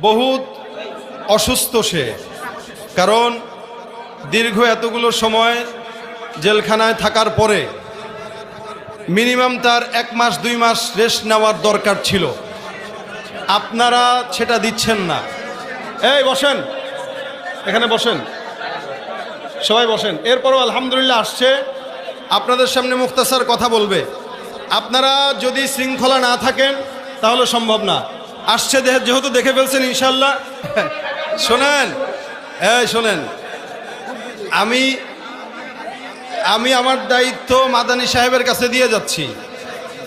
বহুত অসুস্থ সে, কারণ দীর্ঘ এতগুলো সময় জেলখানায় থাকার পরে মিনিমাম তার 1 মাস 2 মাস রেস্ট নেওয়ার দরকার ছিল। আপনারা সেটা দিচ্ছেন না। এই বসেন, এখানে বসেন, সবাই বসেন। এরপরও আলহামদুলিল্লাহ আসছে, আপনাদের সামনে মুখতাসার কথা বলবে। আপনারা যদি শৃঙ্খলা না থাকেন তাহলে সম্ভব না। আসছে যেহেতু দেখে ফেলছেন ইনশাল্লাহ। শোনেন, শোনেন, আমি আমার দায়িত্ব মাদানী সাহেবের কাছে দিয়ে যাচ্ছি।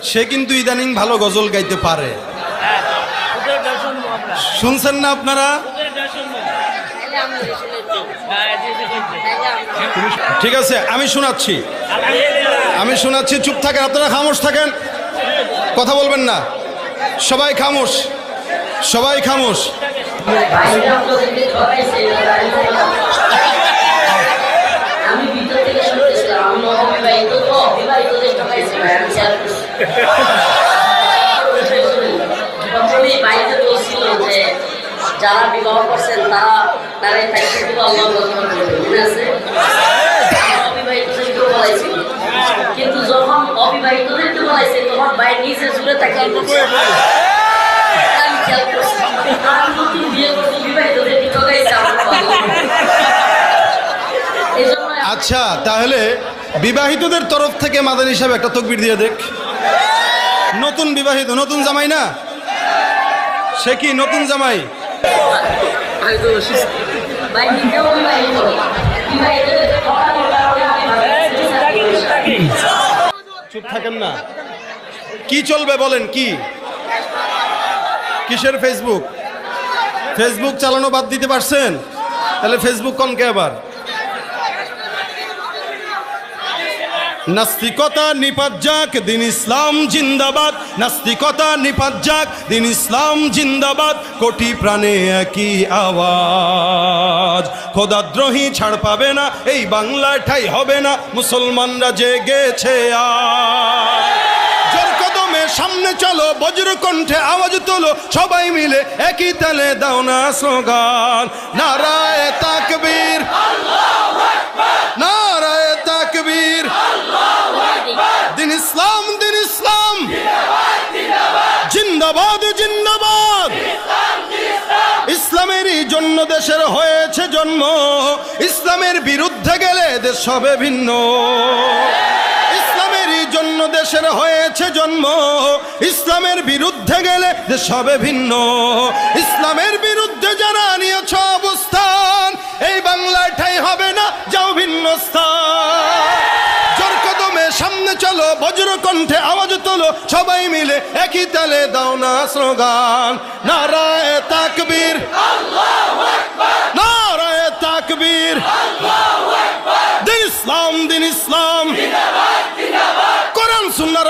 সে কিন্তু ইদানিং ভালো গজল গাইতে পারে, শুনছেন না আপনারা? ঠিক আছে, আমি শোনাচ্ছি, চুপ থাকেন আপনারা, খামোশ থাকেন, কথা বলবেন না, সবাই খামোশ, সবাই খামোশ। যারা বিবাহ করছেন তারাই তাইকে দিব, আল্লাহ মনে আছে। অবিবাহিতদেরকে বলাইছিল, কিন্তু যখন অবিবাহিতদেরকে বলাইছে তখন ভাই নিজে জুড়ে তাকে নতুন বিয়ে করবো বিবাহিতদেরকে ঠকাইছে। আচ্ছা, তাহলে বিবাহিতদের তরফ থেকে মাদানী সাহেব একটা তাকবীর দিয়ে দেখ। নতুন বিবাহিত, নতুন জামাই না, সে কি নতুন জামাই? চুপ থাকেন না, কি চলবে বলেন? কিসের ফেসবুক চালানো বাদ দিতে পারছেন? তাহলে ফেসবুক কনকে আবার নাস্তিকতা নিপাত যাক, দিন ইসলাম জিন্দাবাদ। নাস্তিকতা নিপাত যাক, দিন ইসলাম জিন্দাবাদ। কোটি প্রাণে একই আওয়াজ, খোদাদ্রোহী ছাড় পাবে না, এই বাংলায় ঠাই হবে না, মুসলমানরা জেগেছে আজ। জোর কদমে সামনে চলো, বজ্র কণ্ঠে আওয়াজ তোলো, সবাই মিলে একই তালে দাও না স্লোগান। নারায়ে তাকবীর, নারায়ে তাকবীর, দিন ইসলাম, দিন ইসলাম, জিন্দাবাদ, জিন্দাবাদ। ইসলামেরই জন্য দেশের হয়েছে জন্ম, ইসলামের বিরুদ্ধে গেলে দেশ হবে ভিন্ন। ইসলামেরই জন্য দেশের হয়েছে জন্ম, ইসলামের বিরুদ্ধে গেলে দেশ হবে ভিন্ন। ইসলামের বিরুদ্ধে যারা নিয়েছ অবস্থান, এই বাংলায় ঠাই হবে না, যাও ভিন্ন স্থান। জোর কদমে সামনে চলো, বজ্র কণ্ঠে আওয়াজ তোলো, সবাই মিলে একই তালে দাও না স্লোগান। নারায়ে তাকবীর, নারায়ে তাকবীর, দিন ইসলাম, দিন ইসলাম, কোরআন সুন্নাহর